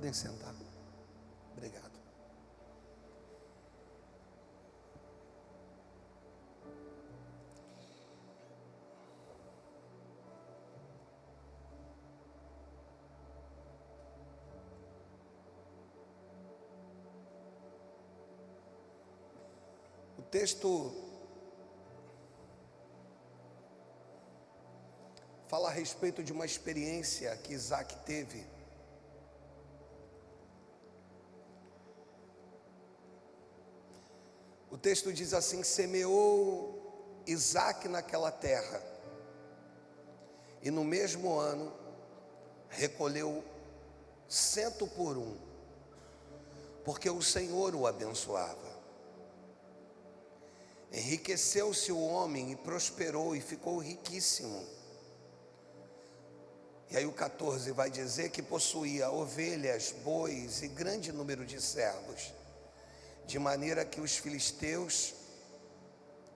Podem sentar. Obrigado. O texto fala a respeito de uma experiência que Isaac teve. O texto diz assim: semeou Isaac naquela terra, e no mesmo ano recolheu 100 por 1, porque o Senhor o abençoava. Enriqueceu-se o homem e prosperou e ficou riquíssimo. E aí o 14 vai dizer que possuía ovelhas, bois e grande número de servos, de maneira que os filisteus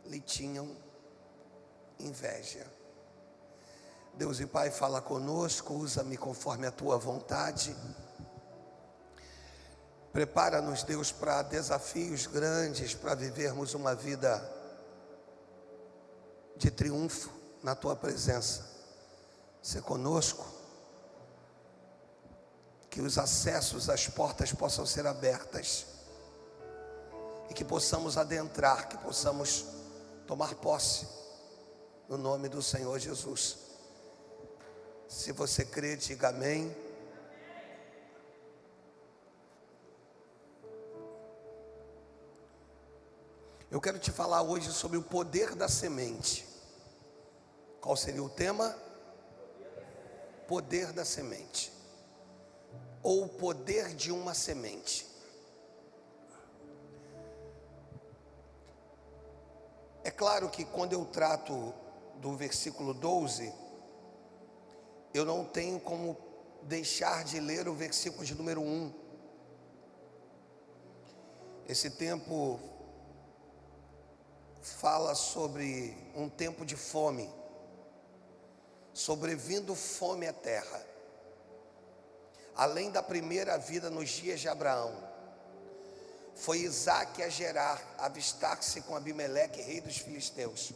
lhe tinham inveja. Deus e Pai, fala conosco, usa-me conforme a tua vontade. Prepara-nos, Deus, para desafios grandes, para vivermos uma vida de triunfo na tua presença. Ser conosco, que os acessos, as portas possam ser abertas, e que possamos adentrar, que possamos tomar posse, no nome do Senhor Jesus. Se você crê, diga amém. Eu quero te falar hoje sobre o poder da semente. Qual seria o tema? Poder da semente, ou o poder de uma semente. É claro que quando eu trato do versículo 12, eu não tenho como deixar de ler o versículo de número 1. Esse tempo fala sobre um tempo de fome, sobrevindo fome à terra. Além da primeira vida nos dias de Abraão, foi Isaac a Gerar, avistar-se com Abimeleque, rei dos filisteus.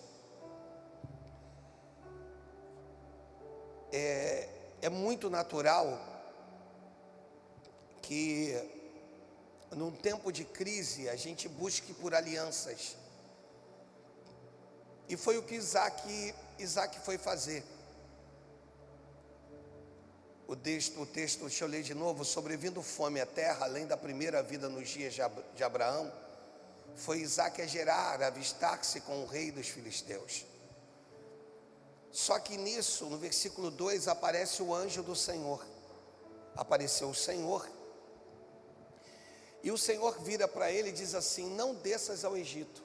É muito natural que num tempo de crise a gente busque por alianças. E foi o que Isaac foi fazer. O texto, deixa eu ler de novo. Sobrevindo fome à terra, além da primeira vida nos dias de Abraão, foi Isaac a Gerar, avistar-se com o rei dos filisteus. Só que nisso, no versículo 2, aparece o anjo do Senhor. Apareceu o Senhor, e o Senhor vira para ele e diz assim: não desças ao Egito.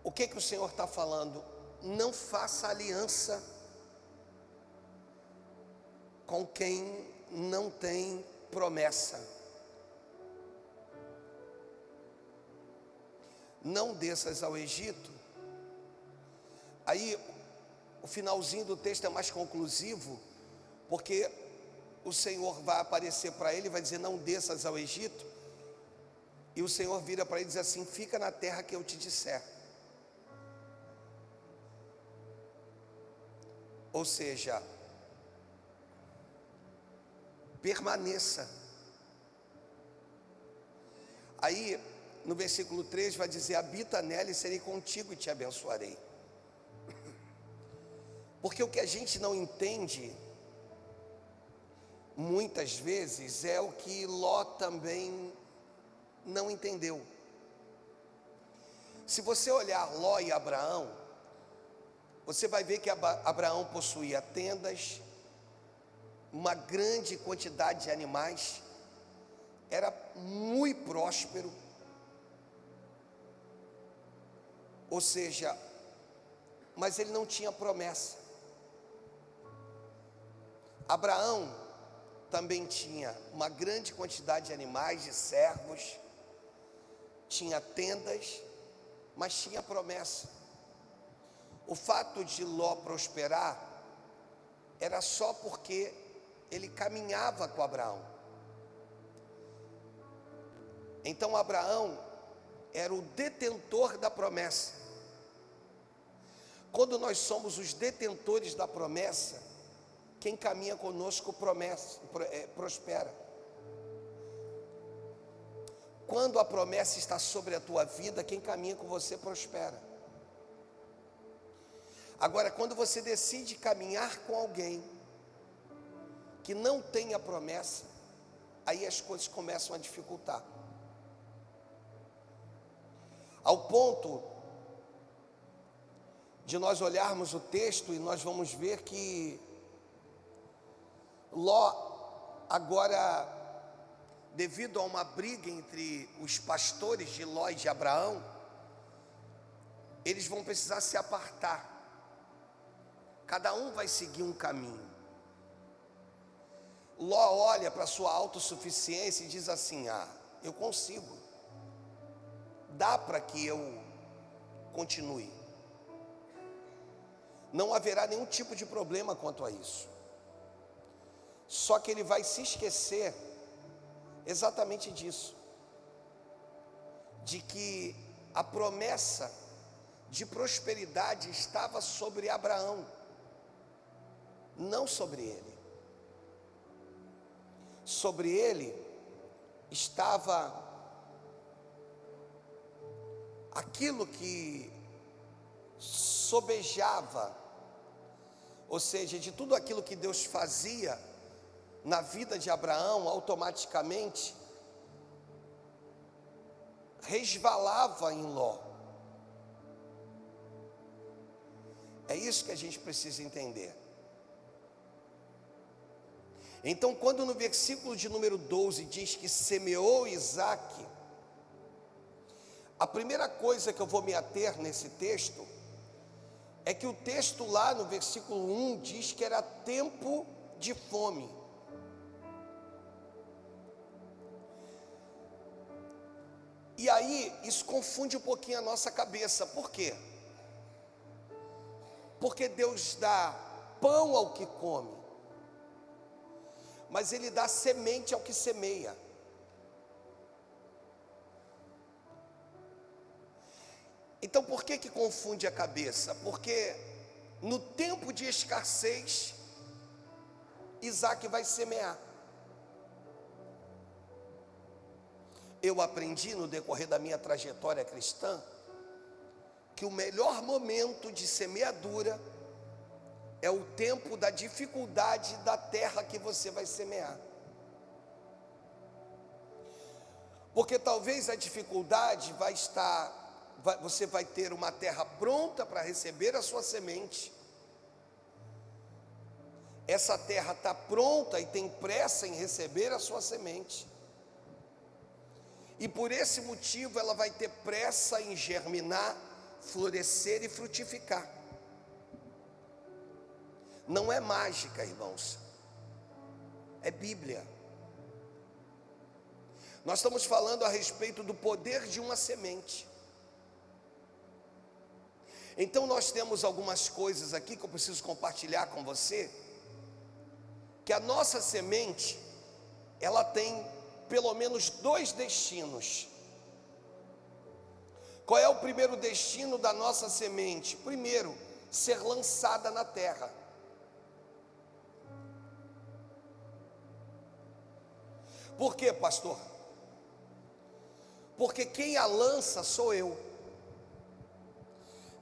O que o Senhor está falando? Não faça aliança com quem não tem promessa. Não desças ao Egito. Aí o finalzinho do texto é mais conclusivo, porque o Senhor vai aparecer para ele e vai dizer: não desças ao Egito. E o Senhor vira para ele e diz assim: fica na terra que eu te disser. Ou seja, permaneça. Aí no versículo 3 vai dizer: habita nela e serei contigo e te abençoarei. Porque o que a gente não entende muitas vezes é o que Ló também não entendeu. Se você olhar Ló e Abraão, você vai ver que Abraão possuía tendas, uma grande quantidade de animais, era muito próspero. Ou seja, mas ele não tinha promessa. Abraão também tinha uma grande quantidade de animais, de servos, tinha tendas, mas tinha promessa. O fato de Ló prosperar era só porque ele caminhava com Abraão. Então Abraão era o detentor da promessa. Quando nós somos os detentores da promessa, quem caminha conosco prospera. Quando a promessa está sobre a tua vida, quem caminha com você prospera. Agora, quando você decide caminhar com alguém que não tem a promessa, aí as coisas começam a dificultar. Ao ponto de nós olharmos o texto e nós vamos ver que Ló, agora, devido a uma briga entre os pastores de Ló e de Abraão, eles vão precisar se apartar. Cada um vai seguir um caminho. Ló olha para a sua autossuficiência e diz assim: eu consigo, dá para que eu continue, não haverá nenhum tipo de problema quanto a isso. Só que ele vai se esquecer exatamente disso, de que a promessa de prosperidade estava sobre Abraão, não sobre ele. Sobre ele estava aquilo que sobejava, ou seja, de tudo aquilo que Deus fazia na vida de Abraão, automaticamente resvalava em Ló. É isso que a gente precisa entender. Então, quando no versículo de número 12 diz que semeou Isaque, a primeira coisa que eu vou me ater nesse texto é que o texto lá no versículo 1 diz que era tempo de fome. E aí, isso confunde um pouquinho a nossa cabeça. Por quê? Porque Deus dá pão ao que come, mas Ele dá semente ao que semeia. Então, por que confunde a cabeça? Porque no tempo de escassez, Isaque vai semear. Eu aprendi no decorrer da minha trajetória cristã que o melhor momento de semeadura é o tempo da dificuldade da terra que você vai semear. Porque talvez a dificuldade você vai ter uma terra pronta para receber a sua semente. Essa terra está pronta e tem pressa em receber a sua semente. E por esse motivo ela vai ter pressa em germinar, florescer e frutificar. Não é mágica, irmãos, é Bíblia. Nós estamos falando a respeito do poder de uma semente. Então nós temos algumas coisas aqui que eu preciso compartilhar com você, que a nossa semente, ela tem pelo menos 2 destinos. Qual é o primeiro destino da nossa semente? Primeiro, ser lançada na terra. Por quê, pastor? Porque quem a lança sou eu.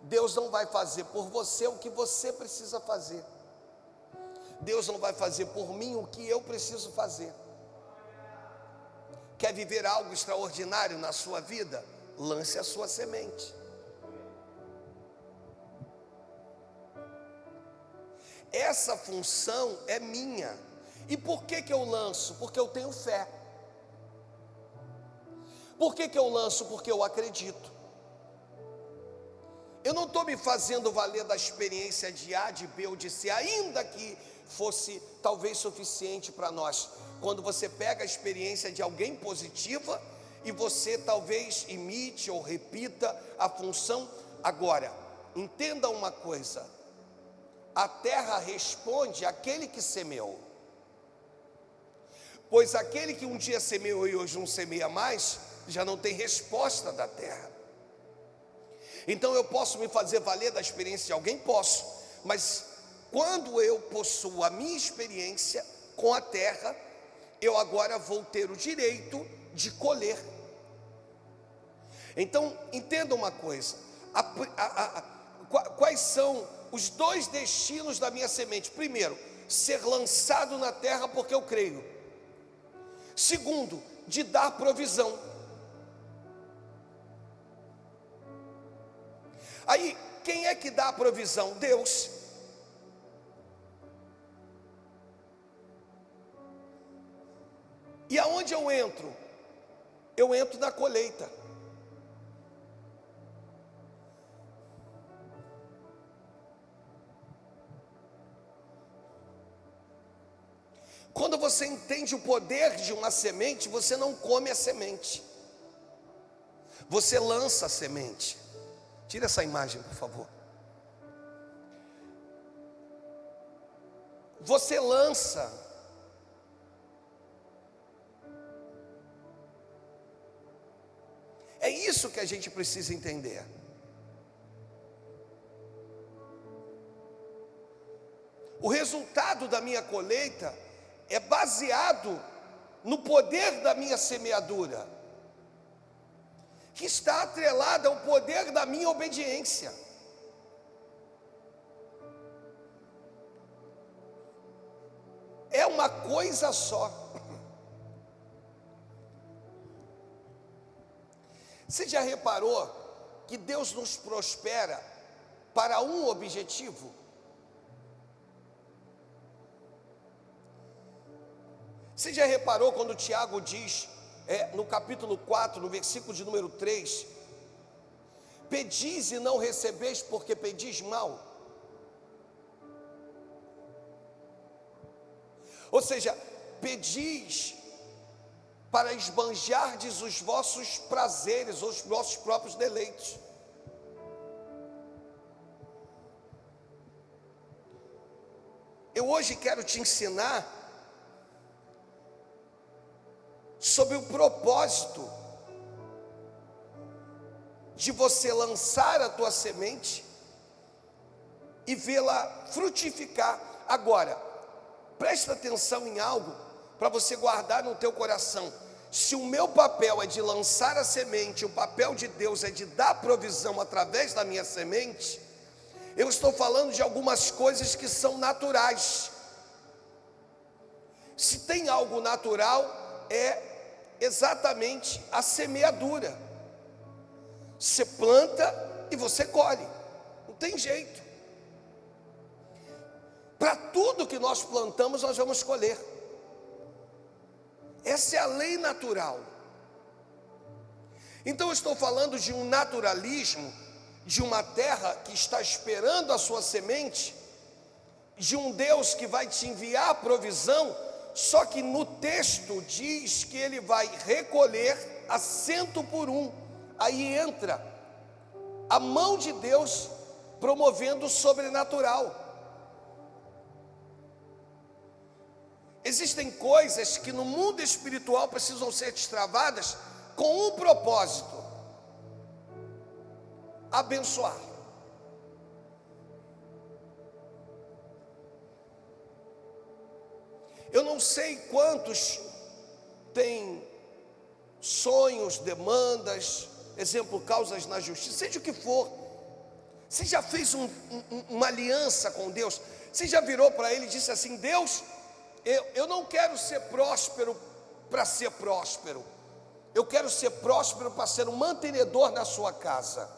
Deus não vai fazer por você o que você precisa fazer. Deus não vai fazer por mim o que eu preciso fazer. Quer viver algo extraordinário na sua vida? Lance a sua semente. Essa função é minha. E por que eu lanço? Porque eu tenho fé. Por que eu lanço? Porque eu acredito. Eu não estou me fazendo valer da experiência de A, de B ou de C, ainda que fosse talvez suficiente para nós. Quando você pega a experiência de alguém positiva e você talvez imite ou repita a função. Agora, entenda uma coisa: a terra responde àquele que semeou. Pois aquele que um dia semeou e hoje não semeia mais, já não tem resposta da terra. Então eu posso me fazer valer da experiência de alguém? Posso, mas quando eu possuo a minha experiência com a terra, eu agora vou ter o direito de colher. Então entenda uma coisa, quais são os dois destinos da minha semente? Primeiro, ser lançado na terra porque eu creio. Segundo, de dar provisão. Aí, quem é que dá a provisão? Deus. E aonde eu entro? Eu entro na colheita. Quando você entende o poder de uma semente, você não come a semente, você lança a semente. Tira essa imagem, por favor. Você lança. É isso que a gente precisa entender. O resultado da minha colheita é baseado no poder da minha semeadura, que está atrelada ao poder da minha obediência. É uma coisa só. Você já reparou que Deus nos prospera para um objetivo? Você já reparou quando Tiago diz, no capítulo 4, no versículo de número 3, pedis e não recebeis porque pedis mal? Ou seja, pedis para esbanjardes os vossos prazeres, ou os vossos próprios deleites. Eu hoje quero te ensinar sobre o propósito de você lançar a tua semente e vê-la frutificar. Agora, presta atenção em algo para você guardar no teu coração. Se o meu papel é de lançar a semente, o papel de Deus é de dar provisão através da minha semente, eu estou falando de algumas coisas que são naturais. Se tem algo natural, é exatamente a semeadura. Você planta e você colhe, não tem jeito. Para tudo que nós plantamos, nós vamos colher. Essa é a lei natural. Então eu estou falando de um naturalismo, de uma terra que está esperando a sua semente, de um Deus que vai te enviar a provisão. Só que no texto diz que ele vai recolher a 100 por 1. Aí entra a mão de Deus promovendo o sobrenatural. Existem coisas que no mundo espiritual precisam ser destravadas com um propósito: abençoar. Eu não sei quantos têm sonhos, demandas, exemplo, causas na justiça, seja o que for. Você já fez uma aliança com Deus? Você já virou para Ele e disse assim: Deus, eu não quero ser próspero para ser próspero, eu quero ser próspero para ser um mantenedor na sua casa.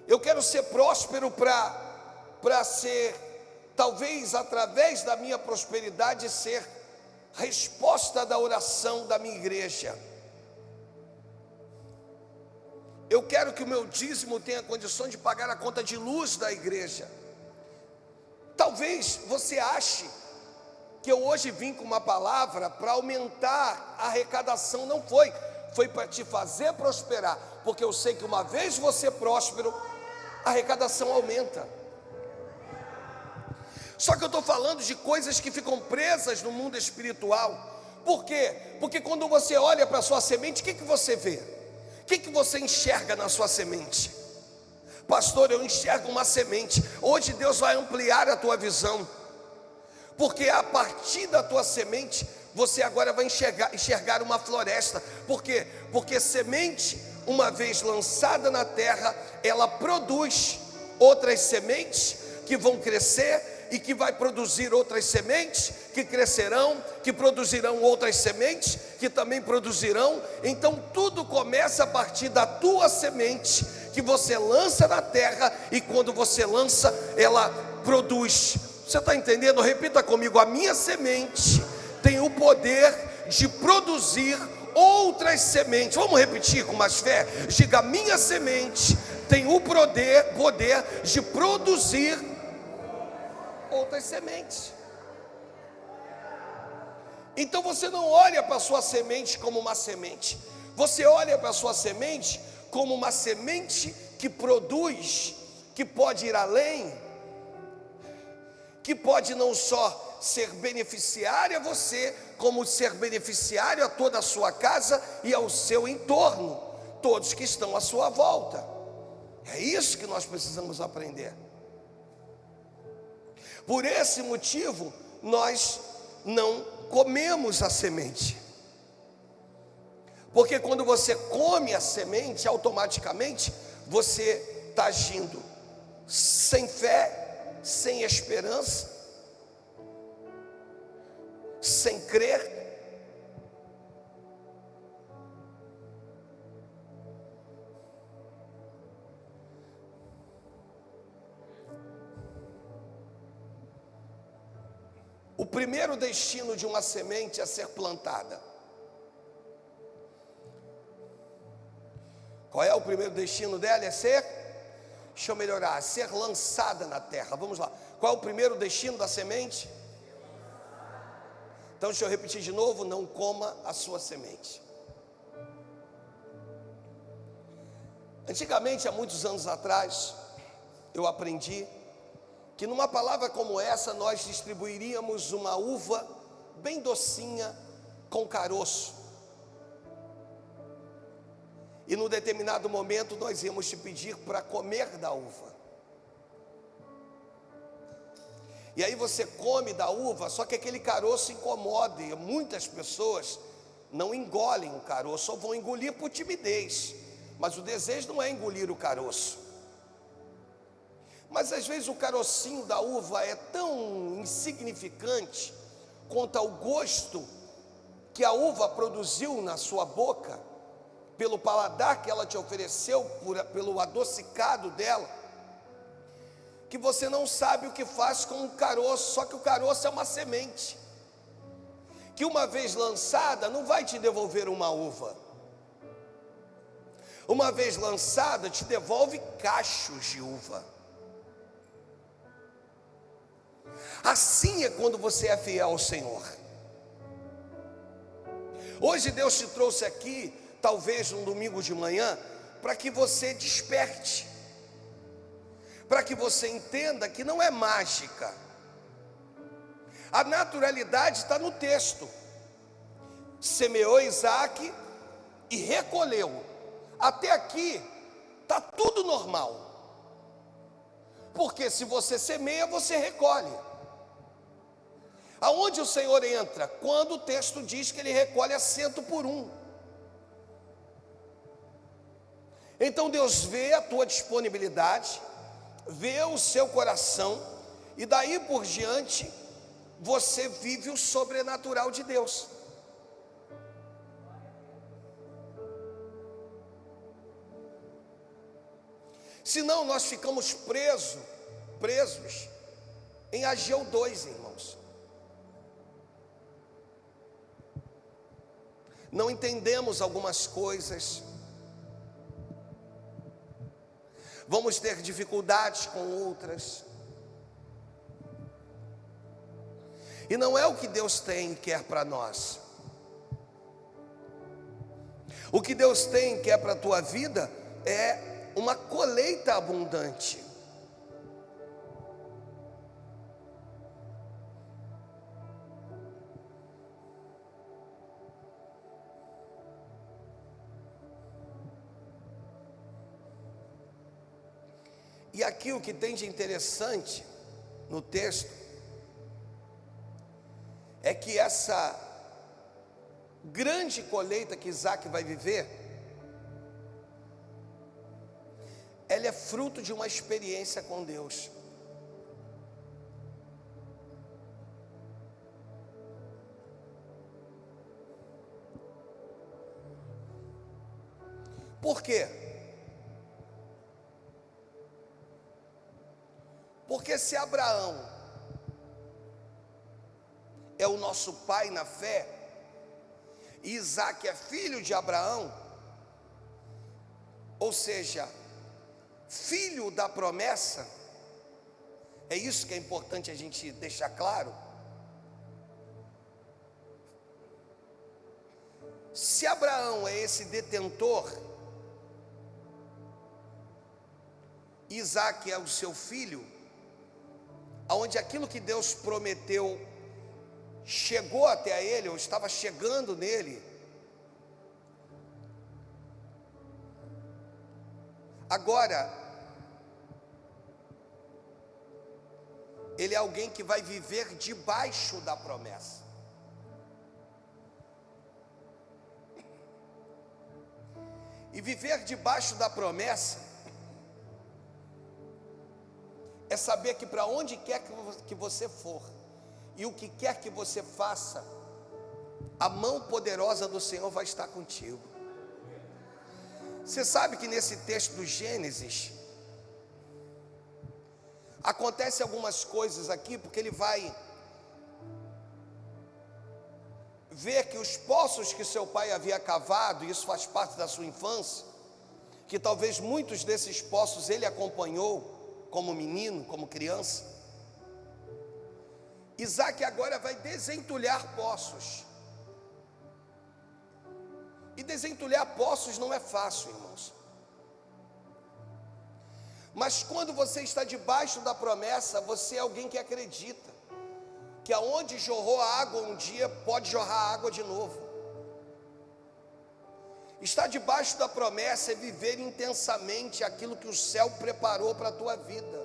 Eu quero ser próspero para ser, talvez através da minha prosperidade, ser resposta da oração da minha igreja. Eu quero que o meu dízimo tenha condições de pagar a conta de luz da igreja. Talvez você ache que eu hoje vim com uma palavra para aumentar a arrecadação. Não foi para te fazer prosperar, porque eu sei que uma vez você próspero, a arrecadação aumenta. Só que eu estou falando de coisas que ficam presas no mundo espiritual. Por quê? Porque quando você olha para a sua semente, o que você vê? O que você enxerga na sua semente? Pastor, eu enxergo uma semente. Hoje Deus vai ampliar a tua visão, porque a partir da tua semente, você agora vai enxergar uma floresta. Por quê? Porque semente, uma vez lançada na terra, ela produz outras sementes que vão crescer, e que vai produzir outras sementes, que crescerão, que produzirão outras sementes, que também produzirão. Então tudo começa a partir da tua semente, que você lança na terra, e quando você lança, ela produz. Você está entendendo? Repita comigo: a minha semente tem o poder de produzir outras sementes. Vamos repetir com mais fé? Diga: a minha semente tem o poder de produzir outras sementes. Então você não olha para a sua semente como uma semente, você olha para a sua semente como uma semente que produz, que pode ir além, que pode não só ser beneficiária a você, como ser beneficiário a toda a sua casa e ao seu entorno, todos que estão à sua volta. É isso que nós precisamos aprender. Por esse motivo, nós não comemos a semente. Porque quando você come a semente, automaticamente você está agindo sem fé, sem esperança, sem crer. O primeiro destino de uma semente é ser plantada. Qual é o primeiro destino dela? É ser, deixa eu melhorar, ser lançada na terra. Vamos lá. Qual é o primeiro destino da semente? Então deixa eu repetir de novo: não coma a sua semente. Antigamente, há muitos anos atrás, eu aprendi que numa palavra como essa nós distribuiríamos uma uva bem docinha com caroço. E num determinado momento nós íamos te pedir para comer da uva. E aí você come da uva, só que aquele caroço incomoda, e muitas pessoas não engolem o caroço, ou vão engolir por timidez. Mas o desejo não é engolir o caroço. Mas às vezes o carocinho da uva é tão insignificante quanto ao gosto que a uva produziu na sua boca, pelo paladar que ela te ofereceu, pelo adocicado dela, que você não sabe o que faz com o caroço. Só que o caroço é uma semente, que uma vez lançada não vai te devolver uma uva. Uma vez lançada te devolve cachos de uva. Assim é quando você é fiel ao Senhor. Hoje Deus te trouxe aqui, talvez um domingo de manhã, para que você desperte, para que você entenda que não é mágica. A naturalidade está no texto. Semeou Isaac e recolheu. Até aqui está tudo normal. Porque se você semeia, você recolhe. Aonde o Senhor entra? Quando o texto diz que Ele recolhe a 100 por 1. Então Deus vê a tua disponibilidade, vê o seu coração, e daí por diante, você vive o sobrenatural de Deus. Senão nós ficamos presos em Ageu 2, irmãos. Não entendemos algumas coisas, vamos ter dificuldades com outras, e não é o que Deus tem e quer para nós. O que Deus tem e quer para a tua vida é uma colheita abundante. E aqui o que tem de interessante no texto é que essa grande colheita que Isaac vai viver, ela é fruto de uma experiência com Deus. Por quê? Porque se Abraão é o nosso pai na fé, e Isaac é filho de Abraão, ou seja, filho da promessa, é isso que é importante a gente deixar claro. Se Abraão é esse detentor, Isaac é o seu filho, aonde aquilo que Deus prometeu chegou até ele, ou estava chegando nele. Agora, ele é alguém que vai viver debaixo da promessa. E viver debaixo da promessa é saber que para onde quer que você for e o que quer que você faça, a mão poderosa do Senhor vai estar contigo. Você sabe que nesse texto do Gênesis acontece algumas coisas aqui, porque ele vai ver que os poços que seu pai havia cavado, e isso faz parte da sua infância, que talvez muitos desses poços ele acompanhou como menino, como criança. Isaac agora vai desentulhar poços. E desentulhar poços não é fácil, irmãos. Mas quando você está debaixo da promessa, você é alguém que acredita que aonde jorrou a água um dia, pode jorrar água de novo. Estar debaixo da promessa é viver intensamente aquilo que o céu preparou para a tua vida.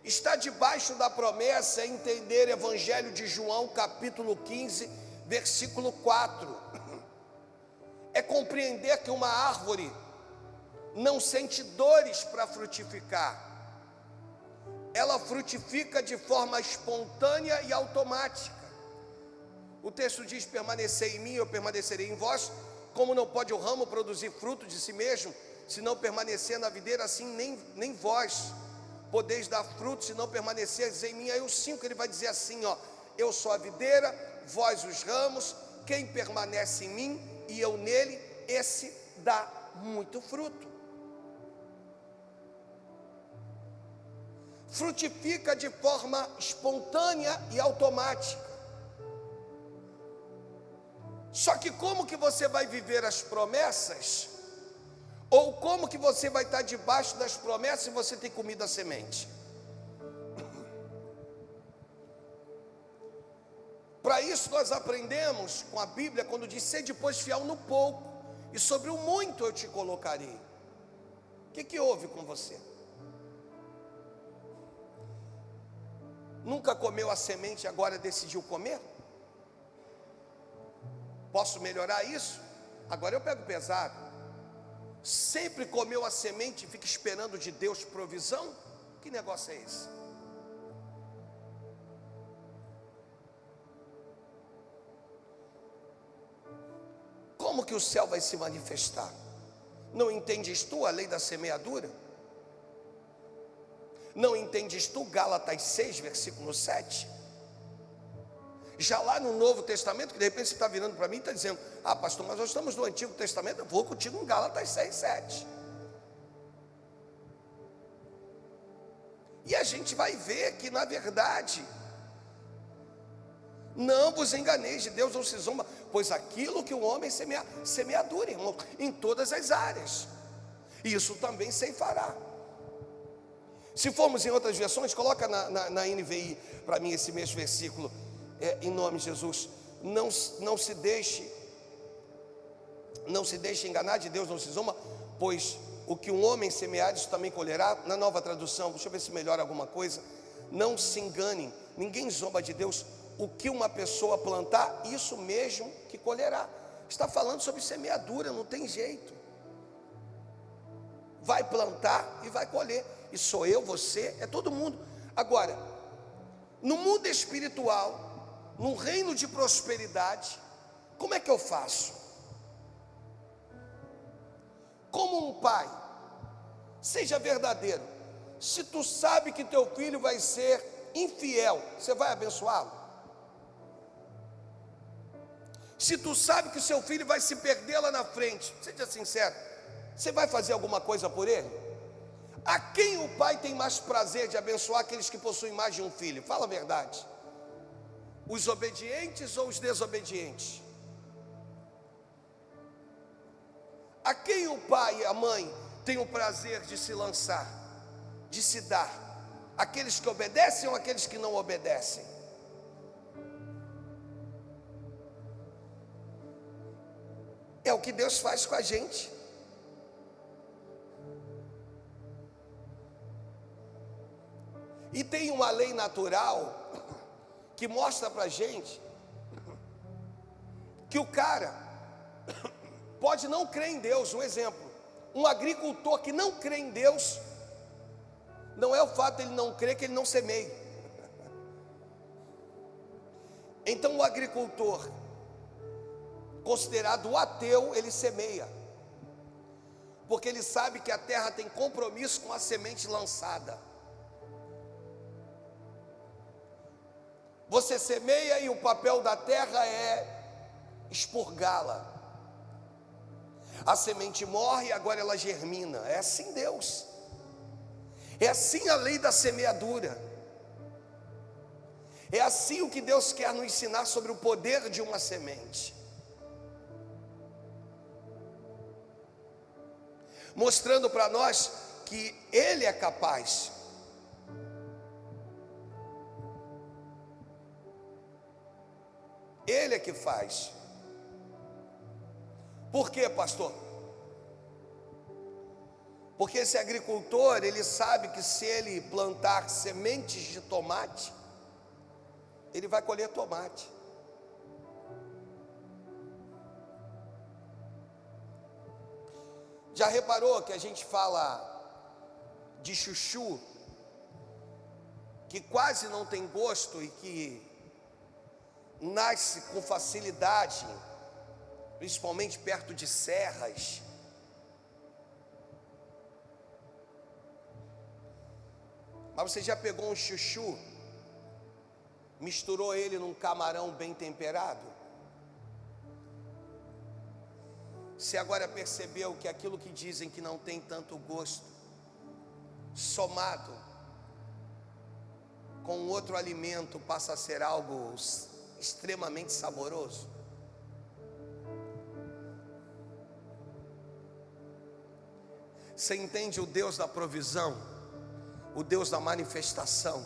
Estar debaixo da promessa é entender Evangelho de João, capítulo 15, versículo 4. É compreender que uma árvore não sente dores para frutificar. Ela frutifica de forma espontânea e automática. O texto diz: permanecei em mim, eu permanecerei em vós. Como não pode o ramo produzir fruto de si mesmo, se não permanecer na videira, assim nem vós podeis dar fruto, se não permaneceres em mim. Aí o 5 ele vai dizer assim, ó: eu sou a videira, vós os ramos, quem permanece em mim e eu nele, esse dá muito fruto. Frutifica de forma espontânea e automática. Só que como que você vai viver as promessas? Ou como que você vai estar debaixo das promessas se você tem comido a semente? Para isso nós aprendemos com a Bíblia quando diz: sede pois fiel no pouco, e sobre o muito eu te colocarei. O que houve com você? Nunca comeu a semente e agora decidiu comer? Posso melhorar isso? Agora eu pego pesado. Sempre comeu a semente e fica esperando de Deus provisão? Que negócio é esse? Como que o céu vai se manifestar? Não entendes tu a lei da semeadura? Não entendes tu Gálatas 6, versículo 7? Já lá no Novo Testamento, que de repente você está virando para mim e está dizendo: ah, pastor, mas nós estamos no Antigo Testamento. Eu vou contigo em Gálatas 6, 7. E a gente vai ver que na verdade, não vos enganeis, de Deus não se zomba, pois aquilo que o homem semeia, semeadura, irmão, em todas as áreas. isso também ceifará. Se formos em outras versões, coloca na NVI para mim esse mesmo versículo, em nome de Jesus. Não se deixe enganar, de Deus não se zomba, pois o que um homem semear, isso também colherá. Na Nova Tradução, deixa eu ver se melhora alguma coisa. Não se enganem, ninguém zomba de Deus. O que uma pessoa plantar, isso mesmo que colherá. Está falando sobre semeadura, não tem jeito. Vai plantar e vai colher. E sou eu, você, é todo mundo. Agora, no mundo espiritual, num reino de prosperidade, como é que eu faço? Como um pai, seja verdadeiro. Se tu sabe que teu filho vai ser infiel, você vai abençoá-lo? Se tu sabe que o seu filho vai se perder lá na frente, seja sincero, você vai fazer alguma coisa por ele? A quem o pai tem mais prazer de abençoar? Aqueles que possuem mais de um filho? Fala a verdade. Os obedientes ou os desobedientes? A quem o pai e a mãe têm o prazer de se lançar, de se dar? Aqueles que obedecem ou aqueles que não obedecem? É o que Deus faz com a gente. E tem uma lei natural que mostra pra gente que o cara pode não crer em Deus. Um exemplo, um agricultor que não crê em Deus, não é o fato de ele não crer que ele não semeie. Então o agricultor considerado ateu, ele semeia, porque ele sabe que a terra tem compromisso com a semente lançada. Você semeia e o papel da terra é expurgá-la. A semente morre e agora ela germina. É assim Deus. É assim a lei da semeadura. É assim o que Deus quer nos ensinar sobre o poder de uma semente. Mostrando para nós que Ele é capaz. Ele é que faz. Por quê, pastor? Porque esse agricultor, ele sabe que se ele plantar sementes de tomate, ele vai colher tomate. Já reparou que a gente fala de chuchu, que quase não tem gosto e que nasce com facilidade, principalmente perto de serras? Mas você já pegou um chuchu, misturou ele num camarão bem temperado? Você agora percebeu que aquilo que dizem que não tem tanto gosto, somado com outro alimento, passa a ser algo extremamente saboroso? Você entende o Deus da provisão, o Deus da manifestação,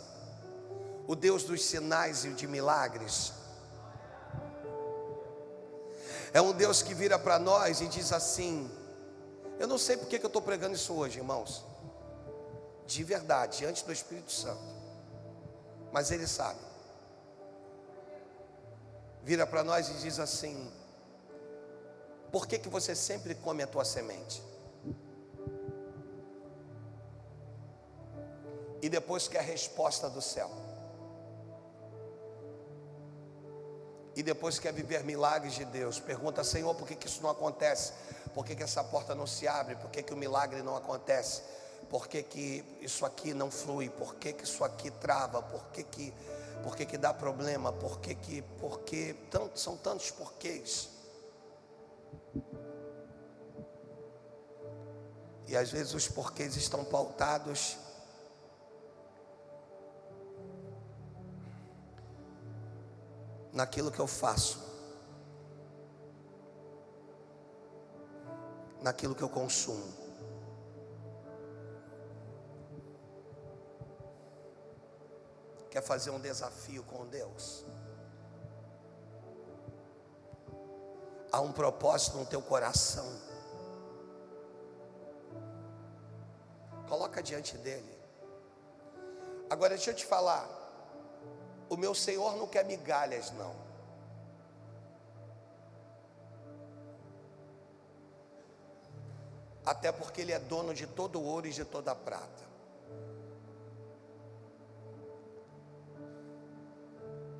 o Deus dos sinais e de milagres? É um Deus que vira para nós e diz assim: eu não sei porque que eu estou pregando isso hoje, irmãos, de verdade, diante do Espírito Santo, mas Ele sabe. Vira para nós e diz assim: por que que você sempre come a tua semente? E depois quer a resposta do céu. E depois quer viver milagres de Deus. Pergunta: Senhor, por que que isso não acontece? Por que que essa porta não se abre? Por que que o milagre não acontece? Por que que isso aqui não flui? Por que que isso aqui trava? Por que que dá problema? São tantos porquês. E às vezes os porquês estão pautados naquilo que eu faço, naquilo que eu consumo. Quer fazer um desafio com Deus? Há um propósito no teu coração. Coloca diante dele. Agora deixa eu te falar. O meu Senhor não quer migalhas, não. Até porque Ele é dono de todo o ouro e de toda a prata.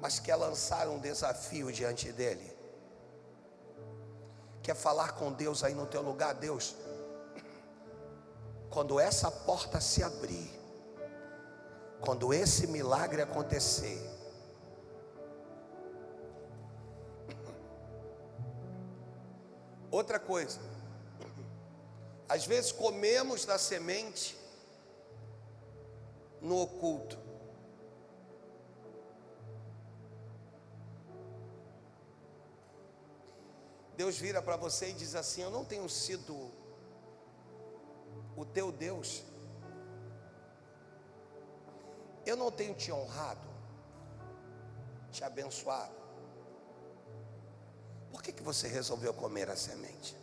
Mas quer lançar um desafio diante dEle. Quer falar com Deus aí no teu lugar. Deus, quando essa porta se abrir, quando esse milagre acontecer, outra coisa, às vezes comemos da semente no oculto. Deus vira para você e diz assim: eu não tenho sido o teu Deus, eu não tenho te honrado, te abençoado. Por que você resolveu comer a semente?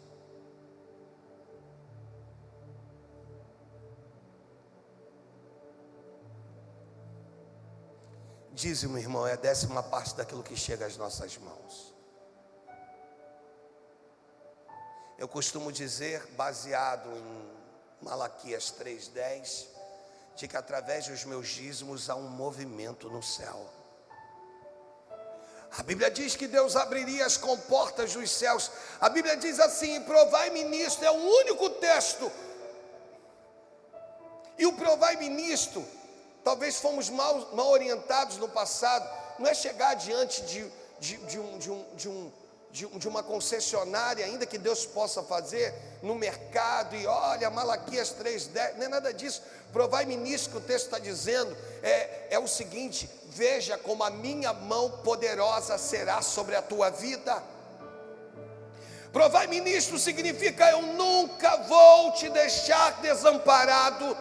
Dízimo, irmão, é a 10ª parte daquilo que chega às nossas mãos. Eu costumo dizer, baseado em Malaquias 3:10, de que através dos meus dízimos há um movimento no céu. A Bíblia diz que Deus abriria as comportas dos céus. A Bíblia diz assim: provai-me nisto, é o único texto. E o provai-me nisto, talvez fomos mal orientados no passado. Não é chegar diante de uma concessionária, ainda que Deus possa fazer no mercado, e olha, Malaquias 3:10, não é nada disso. Provai-me nisso que o texto está dizendo, é o seguinte: veja como a minha mão poderosa será sobre a tua vida. Provai-me nisto significa: eu nunca vou te deixar desamparado.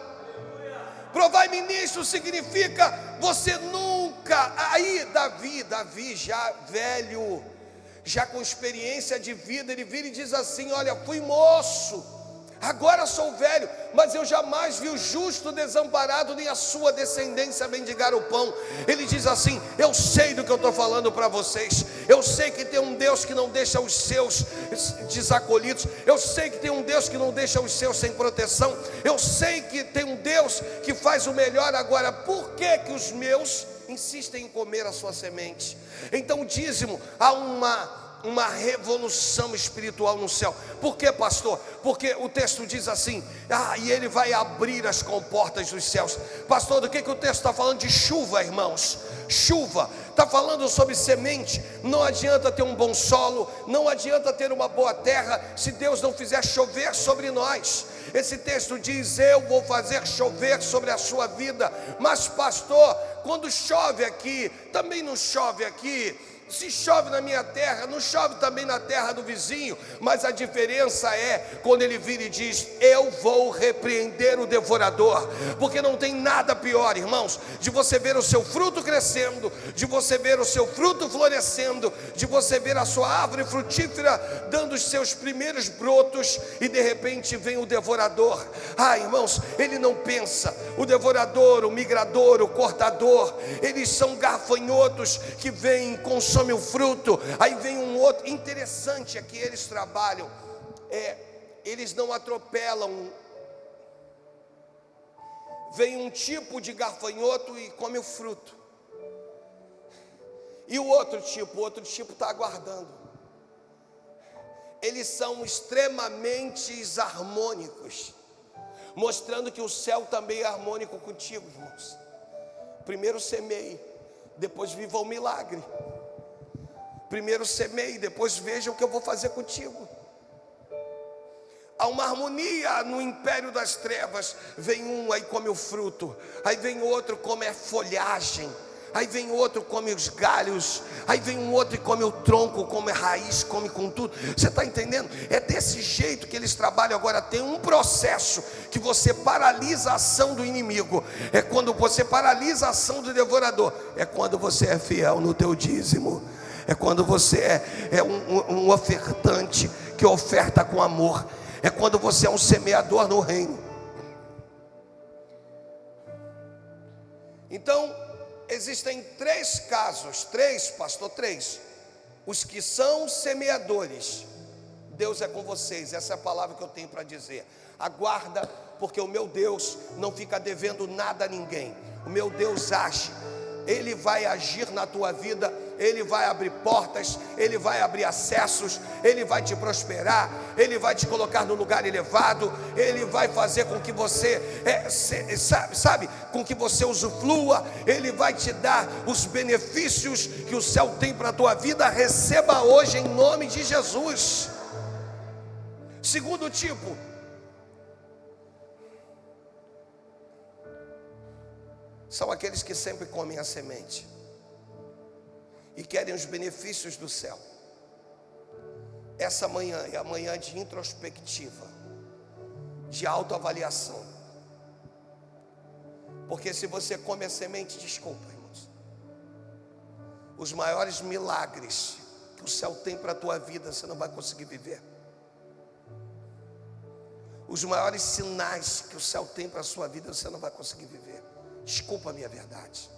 Provai-me nisto significa: você nunca. Aí Davi já velho, já com experiência de vida, ele vira e diz assim: olha, fui moço, agora sou velho, mas eu jamais vi o justo desamparado, nem a sua descendência mendigar o pão. Ele diz assim: eu sei do que eu estou falando para vocês. Eu sei que tem um Deus que não deixa os seus desacolhidos. Eu sei que tem um Deus que não deixa os seus sem proteção. Eu sei que tem um Deus que faz o melhor. Agora, por que os meus insistem em comer a sua semente? Então o dízimo, há uma revolução espiritual no céu. Por quê, pastor? Porque o texto diz assim: e ele vai abrir as comportas dos céus. Pastor, do que o texto está falando? De chuva, irmãos. Chuva, está falando sobre semente. Não adianta ter um bom solo, não adianta ter uma boa terra, se Deus não fizer chover sobre nós. Esse texto diz: eu vou fazer chover sobre a sua vida. Mas pastor, quando chove aqui, também não chove aqui. Se chove na minha terra, não chove também na terra do vizinho. Mas a diferença é quando ele vira e diz: eu vou repreender o devorador. Porque não tem nada pior, irmãos, de você ver o seu fruto crescendo, de você ver o seu fruto florescendo, de você ver a sua árvore frutífera dando os seus primeiros brotos, e de repente vem o devorador. Irmãos, ele não pensa. O devorador, o migrador, o cortador, eles são gafanhotos que vêm consome o fruto. Aí vem um outro. Interessante é que eles trabalham, eles não atropelam. Vem um tipo de gafanhoto e come o fruto, e o outro tipo está aguardando. Eles são extremamente harmônicos, mostrando que o céu também é harmônico contigo, irmãos. Primeiro semeie, depois viva o milagre. Primeiro semeie, depois veja o que eu vou fazer contigo. Há uma harmonia no império das trevas. Vem um, aí come o fruto. Aí vem outro, come a folhagem. aí vem outro, come os galhos, aí vem um outro e come o tronco, come a raiz, come com tudo. Você está entendendo? É desse jeito que eles trabalham. Agora tem um processo que você paralisa a ação do inimigo. É quando você paralisa a ação do devorador. É quando você é fiel no teu dízimo. É quando você é um ofertante que oferta com amor. É quando você é um semeador no reino. Então, existem três casos, pastor, três. Os que são semeadores, Deus é com vocês, essa é a palavra que eu tenho para dizer. Aguarda, porque o meu Deus não fica devendo nada a ninguém. O meu Deus age, Ele vai agir na tua vida, Ele vai abrir portas, Ele vai abrir acessos, Ele vai te prosperar, Ele vai te colocar no lugar elevado, Ele vai fazer com que você, com que você usufrua, Ele vai te dar os benefícios que o céu tem para a tua vida. Receba hoje em nome de Jesus. Segundo tipo, são aqueles que sempre comem a semente e querem os benefícios do céu. Essa manhã é a manhã de introspectiva, de autoavaliação. Porque se você come a semente, desculpa, irmãos, os maiores milagres que o céu tem para a tua vida, você não vai conseguir viver. Os maiores sinais que o céu tem para a sua vida, você não vai conseguir viver. Desculpa a minha verdade.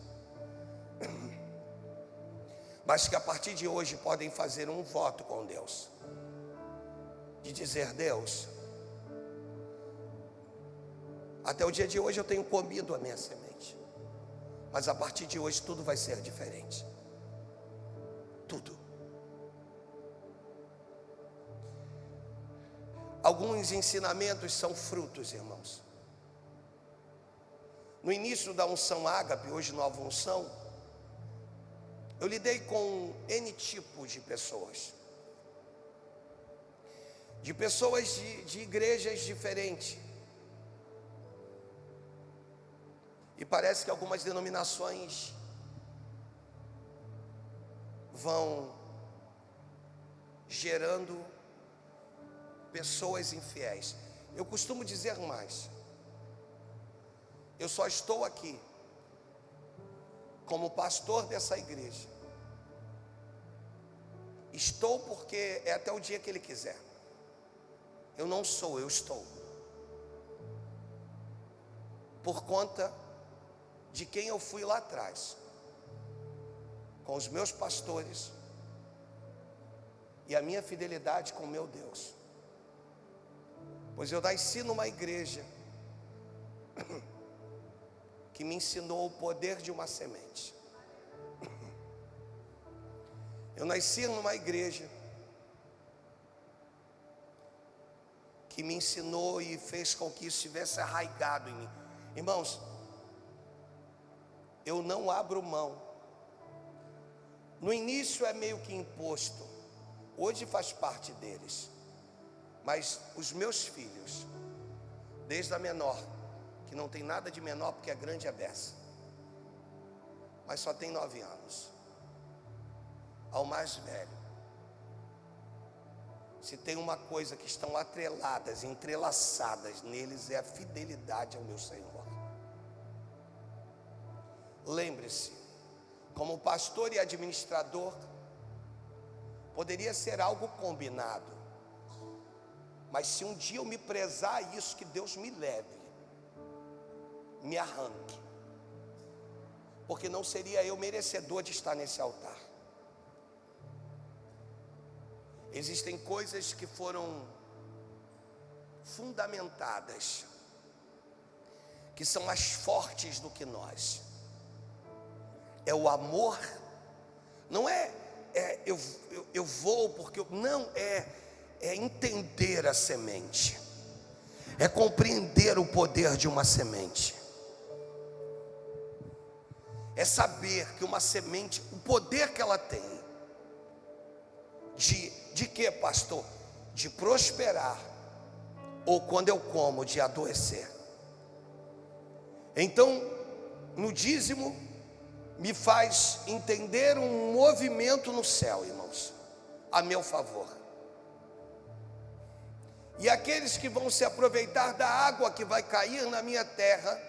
Mas que a partir de hoje podem fazer um voto com Deus, de dizer: Deus, até o dia de hoje eu tenho comido a minha semente, mas a partir de hoje tudo vai ser diferente. Tudo. Alguns ensinamentos são frutos, irmãos. No início da unção ágape, hoje nova unção, eu lidei com N tipos de pessoas. De pessoas de igrejas diferentes. E parece que algumas denominações vão gerando pessoas infiéis. Eu costumo dizer mais. Eu só estou aqui como pastor dessa igreja. Estou porque é até o dia que Ele quiser. Eu não sou, eu estou. Por conta de quem eu fui lá atrás, com os meus pastores e a minha fidelidade com o meu Deus. Pois eu nasci numa igreja que me ensinou o poder de uma semente. Eu nasci numa igreja que me ensinou e fez com que isso estivesse arraigado em mim. Irmãos, eu não abro mão. No início é meio que imposto, hoje faz parte deles. Mas os meus filhos, desde a menor, que não tem nada de menor porque é grande e é beça, mas só tem 9 anos, ao mais velho, se tem uma coisa que estão atreladas, entrelaçadas neles, é a fidelidade ao meu Senhor. Lembre-se, como pastor e administrador, poderia ser algo combinado, mas se um dia eu me prezar isso, que Deus me leve, me arranque, porque não seria eu merecedor de estar nesse altar. Existem coisas que foram fundamentadas, que são mais fortes do que nós. É o amor, não é eu vou porque eu, não, é entender a semente, é compreender o poder de uma semente, é saber que uma semente, o poder que ela tem, de quê, pastor? De prosperar, ou quando eu como, de adoecer. Então, no dízimo, me faz entender um movimento no céu, irmãos, a meu favor. E aqueles que vão se aproveitar da água que vai cair na minha terra,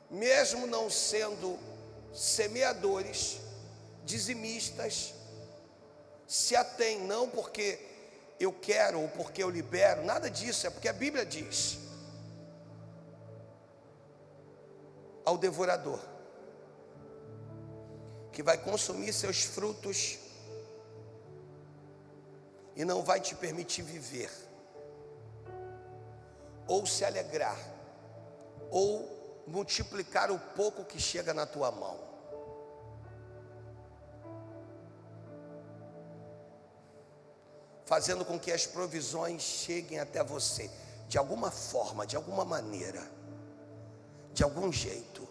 mesmo não sendo semeadores, dizimistas, se atém, não porque eu quero ou porque eu libero, nada disso, é porque a Bíblia diz: ao devorador, que vai consumir seus frutos e não vai te permitir viver, ou se alegrar, ou multiplicar o pouco que chega na tua mão. Fazendo com que as provisões cheguem até você, de alguma forma, de alguma maneira, de algum jeito.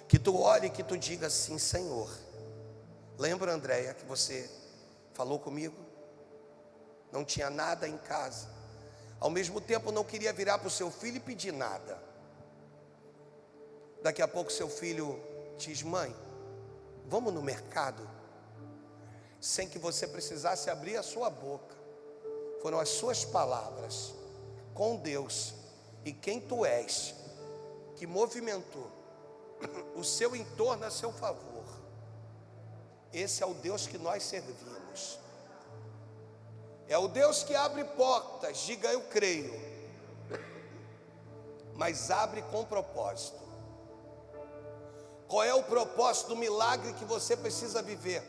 Que tu olhe e que tu diga assim: Senhor, lembra, Andréia, que você falou comigo? Não tinha nada em casa. Ao mesmo tempo não queria virar para o seu filho e pedir nada. Daqui a pouco seu filho diz: mãe, vamos no mercado? Sem que você precisasse abrir a sua boca. Foram as suas palavras com Deus e quem tu és que movimentou o seu entorno a seu favor. Esse é o Deus que nós servimos. É o Deus que abre portas, diga eu creio, mas abre com propósito. Qual é o propósito do milagre que você precisa viver?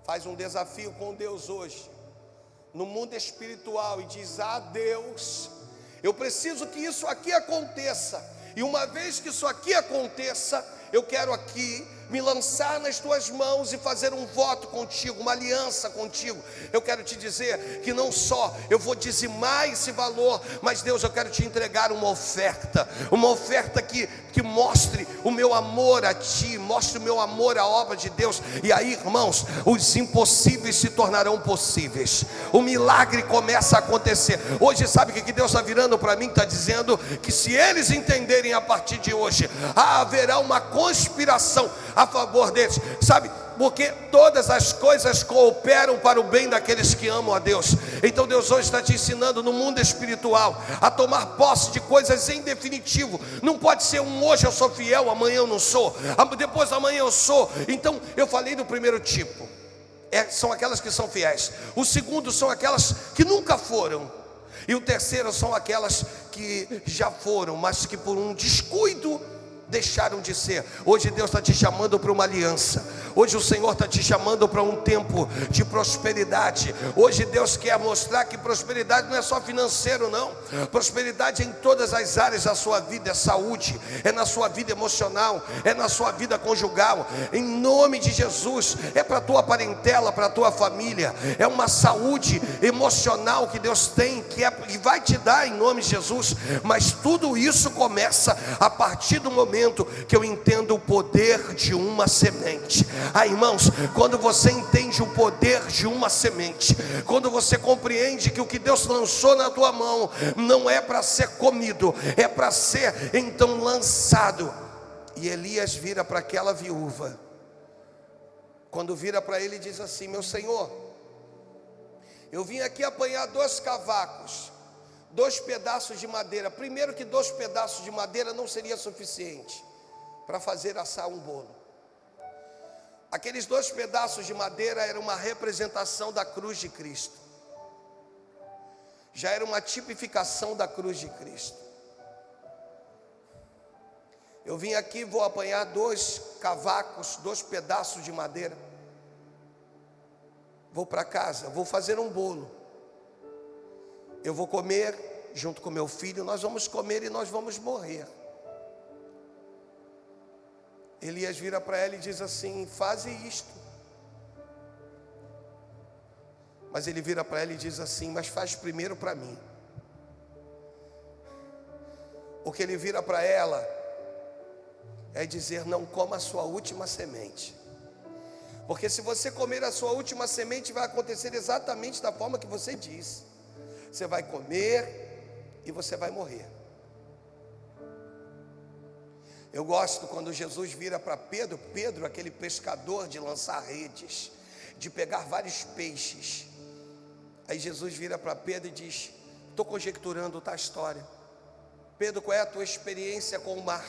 Faz um desafio com Deus hoje, no mundo espiritual, e diz: ah, Deus, eu preciso que isso aqui aconteça, e uma vez que isso aqui aconteça, eu quero aqui me lançar nas tuas mãos e fazer um voto contigo, uma aliança contigo. Eu quero te dizer que não só eu vou dizimar esse valor, mas Deus, eu quero te entregar uma oferta que mostre o meu amor a ti, mostre o meu amor à obra de Deus. E aí, irmãos, os impossíveis se tornarão possíveis, o milagre começa a acontecer. Hoje, sabe o que Deus está virando para mim? Está dizendo que se eles entenderem a partir de hoje, haverá uma conspiração a favor deles, sabe? Porque todas as coisas cooperam para o bem daqueles que amam a Deus. Então Deus hoje está te ensinando no mundo espiritual a tomar posse de coisas em definitivo. Não pode ser hoje eu sou fiel, amanhã eu não sou, depois amanhã eu sou. Então eu falei do primeiro tipo, são aquelas que são fiéis. O segundo são aquelas que nunca foram. E o terceiro são aquelas que já foram, mas que por um descuido deixaram de ser. Hoje Deus está te chamando para uma aliança. Hoje o Senhor está te chamando para um tempo de prosperidade. Hoje Deus quer mostrar que prosperidade não é só financeiro, não. Prosperidade é em todas as áreas da sua vida. É saúde, é na sua vida emocional, é na sua vida conjugal. Em nome de Jesus, é para a tua parentela, para a tua família. É uma saúde emocional que Deus tem, que vai te dar em nome de Jesus. Mas tudo isso começa a partir do momento que eu entendo o poder de uma semente. Irmãos, quando você entende o poder de uma semente, quando você compreende que o que Deus lançou na tua mão não é para ser comido, é para ser então lançado. E Elias vira para aquela viúva, quando vira para ele e diz assim: meu senhor, eu vim aqui apanhar 2 cavacos, 2 pedaços de madeira. Primeiro que 2 pedaços de madeira não seria suficiente para fazer assar um bolo. Aqueles 2 pedaços de madeira eram uma representação da cruz de Cristo. Já era uma tipificação da cruz de Cristo. Eu vim aqui, vou apanhar 2 cavacos, 2 pedaços de madeira. Vou para casa, vou fazer um bolo. Eu vou comer junto com meu filho, nós vamos comer e nós vamos morrer. Elias vira para ela e diz assim: faze isto. Mas ele vira para ela e diz assim: mas faz primeiro para mim. O que ele vira para ela é dizer: não coma a sua última semente. Porque se você comer a sua última semente, vai acontecer exatamente da forma que você disse. Você vai comer e você vai morrer. Eu gosto quando Jesus vira para Pedro, Pedro, aquele pescador de lançar redes, de pegar vários peixes. Aí Jesus vira para Pedro e diz: estou conjecturando, tá, a história. Pedro, qual é a tua experiência com o mar?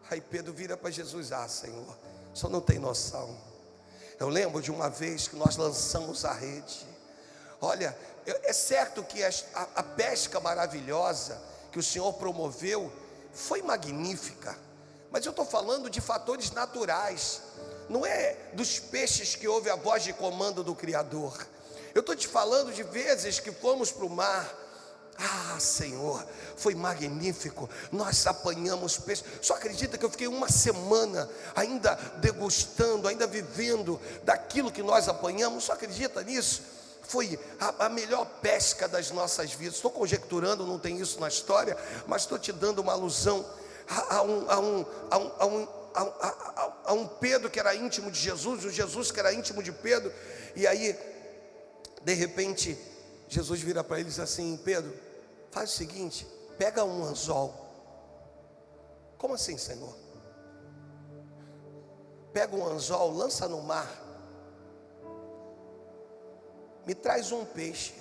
Aí Pedro vira para Jesus: ah, Senhor, o senhor não tem noção. Eu lembro de uma vez que nós lançamos a rede. Olha, é certo que a pesca maravilhosa que o Senhor promoveu foi magnífica, mas eu estou falando de fatores naturais, não é dos peixes que ouve a voz de comando do Criador. Eu estou te falando de vezes que fomos para o mar. Ah, Senhor, foi magnífico, nós apanhamos peixe. Só acredita que eu fiquei uma semana ainda degustando, ainda vivendo daquilo que nós apanhamos? Só acredita nisso? Foi a melhor pesca das nossas vidas. Estou conjecturando, não tem isso na história, mas estou te dando uma alusão a um Pedro que era íntimo de Jesus, o Jesus que era íntimo de Pedro. E aí, de repente, Jesus vira para ele e diz assim: Pedro, faz o seguinte, pega um anzol. Como assim, Senhor? Pega um anzol, lança no mar, me traz um peixe.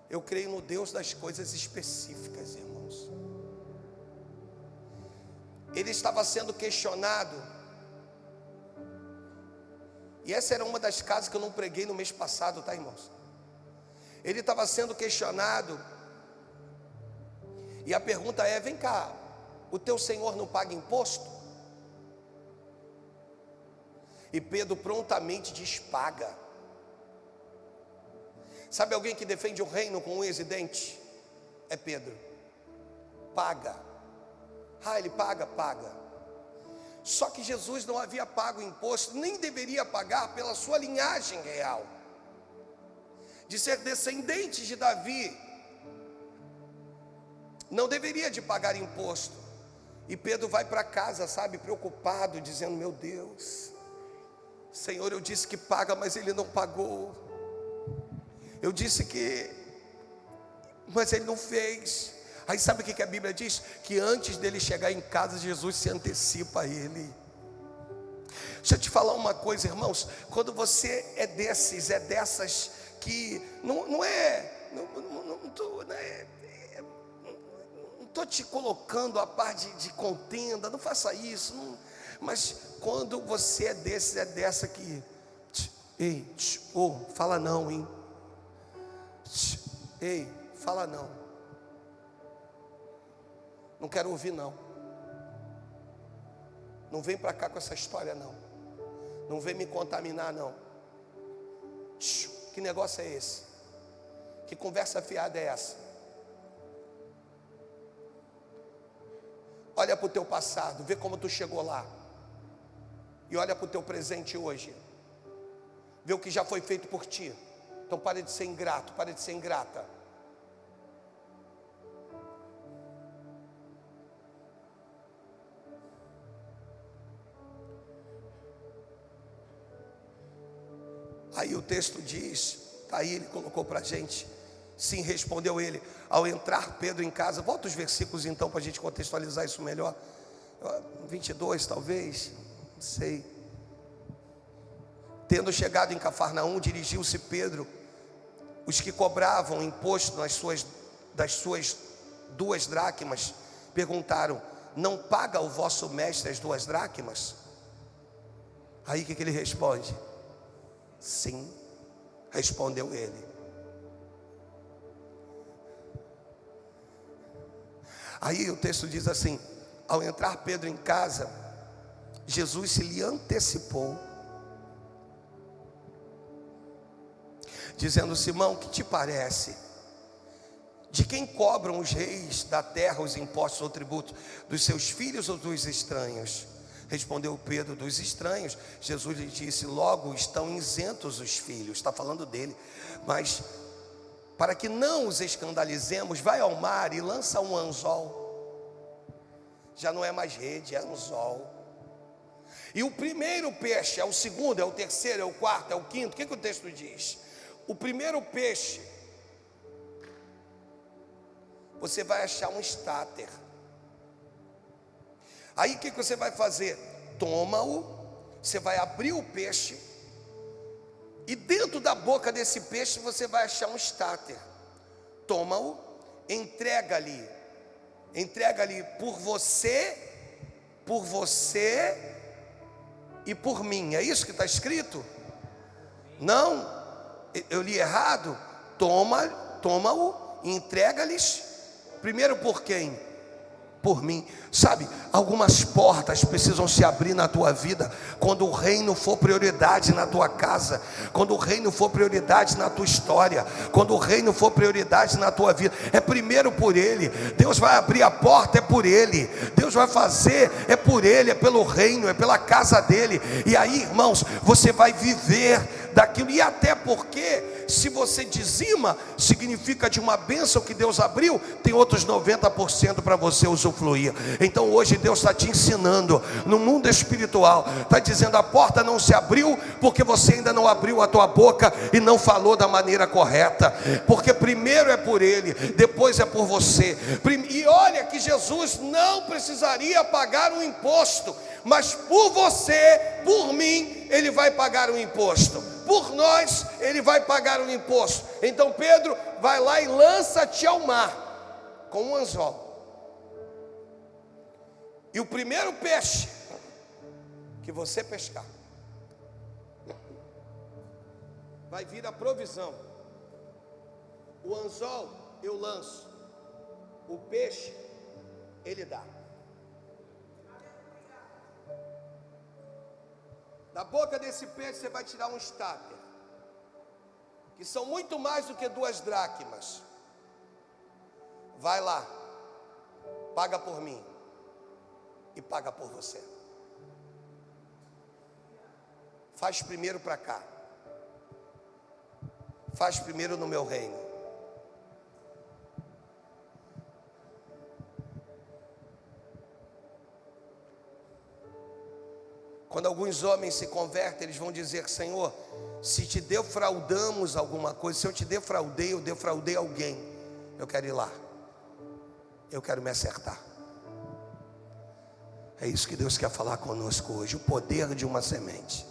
Eu creio no Deus das coisas específicas, irmãos. Ele estava sendo questionado, e essa era uma das casas que eu não preguei no mês passado, tá, irmãos? Ele estava sendo questionado, e a pergunta é: vem cá, o teu Senhor não paga imposto? E Pedro prontamente diz: paga. Sabe alguém que defende o reino com unhas e dentes? É Pedro. Paga. Ah, ele paga, paga. Só que Jesus não havia pago o imposto, nem deveria pagar pela sua linhagem real, de ser descendente de Davi. Não deveria de pagar imposto. E Pedro vai para casa, sabe, preocupado, dizendo: meu Deus, Senhor, eu disse que paga, mas ele não pagou. Eu disse que, mas ele não fez. Aí sabe o que a Bíblia diz? Que antes dele chegar em casa, Jesus se antecipa a ele. Deixa eu te falar uma coisa, irmãos. Quando você é dessas que não estou te colocando a par de contenda, não faça isso, não. Mas quando você é dessa que, ei, fala não, hein? Ei, fala não. Não quero ouvir não. Não vem para cá com essa história não. Não vem me contaminar não. Que negócio é esse? Que conversa fiada é essa? Olha para o teu passado, vê como tu chegou lá. E olha para o teu presente hoje. Vê o que já foi feito por ti. Então pare de ser ingrato, pare de ser ingrata. Aí o texto diz, aí ele colocou para a gente: sim, respondeu ele. Ao entrar Pedro em casa, volta os versículos então para a gente contextualizar isso melhor. 22 talvez, não sei. Tendo chegado em Cafarnaum, dirigiu-se Pedro. Os que cobravam imposto das suas 2 dracmas perguntaram: não paga o vosso mestre as 2 dracmas? Aí o que ele responde? Sim, respondeu ele. Aí o texto diz assim: ao entrar Pedro em casa, Jesus se lhe antecipou, dizendo: Simão, que te parece? De quem cobram os reis da terra os impostos ou tributos? Dos seus filhos ou dos estranhos? Respondeu Pedro: dos estranhos. Jesus lhe disse: logo estão isentos os filhos. Está falando dele. Mas para que não os escandalizemos, vai ao mar e lança um anzol. Já não é mais rede, é anzol. E o primeiro peixe é o segundo, é o terceiro, é o quarto, é o quinto. O que o texto diz? O primeiro peixe, você vai achar um estáter. Aí o que você vai fazer? Toma-o, você vai abrir o peixe, e dentro da boca desse peixe você vai achar um estáter. Toma-o, entrega-lhe por você e por mim. É isso que está escrito? Não, eu li errado. Toma-o, entrega-lhes. Primeiro por quem? Por mim. Sabe, algumas portas precisam se abrir na tua vida quando o reino for prioridade na tua casa, quando o reino for prioridade na tua história, quando o reino for prioridade na tua vida. É primeiro por Ele. Deus vai abrir a porta, é por Ele. Deus vai fazer, é por Ele, é pelo reino, é pela casa dele. E aí, irmãos, você vai viver daquilo. E até porque, se você dizima, significa de uma bênção que Deus abriu, tem outros 90% para você usufruir. Então hoje Deus está te ensinando, no mundo espiritual, está dizendo: a porta não se abriu, porque você ainda não abriu a tua boca e não falou da maneira correta. Porque primeiro é por Ele, depois é por você. E olha que Jesus não precisaria pagar um imposto, mas por você, por mim, Ele vai pagar um imposto. Por nós, Ele vai pagar um imposto. Então Pedro vai lá e lança-te ao mar com um anzol. E o primeiro peixe que você pescar, vai vir a provisão. O anzol eu lanço, o peixe Ele dá. Da boca desse peixe você vai tirar um estáter, que são muito mais do que 2 dracmas. Vai lá, paga por mim e paga por você. Faz primeiro para cá, faz primeiro no meu reino. Quando alguns homens se convertem, eles vão dizer: Senhor, se te defraudamos alguma coisa, se eu te defraudei, eu defraudei alguém, eu quero ir lá, eu quero me acertar. É isso que Deus quer falar conosco hoje, o poder de uma semente,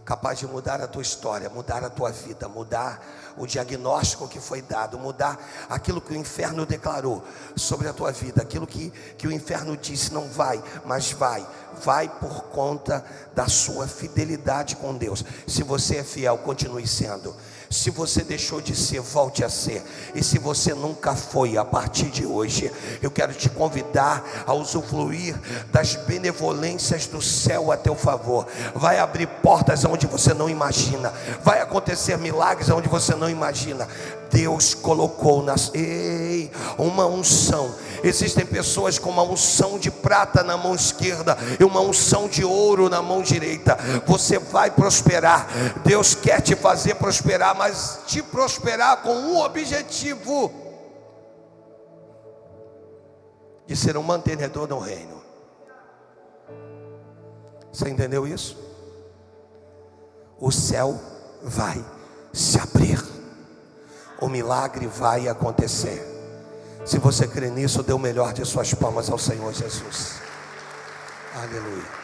capaz de mudar a tua história, mudar a tua vida, mudar o diagnóstico que foi dado, mudar aquilo que o inferno declarou sobre a tua vida, aquilo que o inferno disse não vai, mas vai por conta da sua fidelidade com Deus. Se você é fiel, continue sendo. Se você deixou de ser, volte a ser. E se você nunca foi, a partir de hoje, eu quero te convidar a usufruir das benevolências do céu a teu favor. Vai abrir portas onde você não imagina, vai acontecer milagres onde você não imagina. Deus colocou uma unção. Existem pessoas com uma unção de prata na mão esquerda e uma unção de ouro na mão direita. Você vai prosperar. Deus quer te fazer prosperar, mas te prosperar com um objetivo: de ser um mantenedor no reino. Você entendeu isso? O céu vai se abrir, o milagre vai acontecer. Se você crê nisso, dê o melhor de suas palmas ao Senhor Jesus. Aleluia.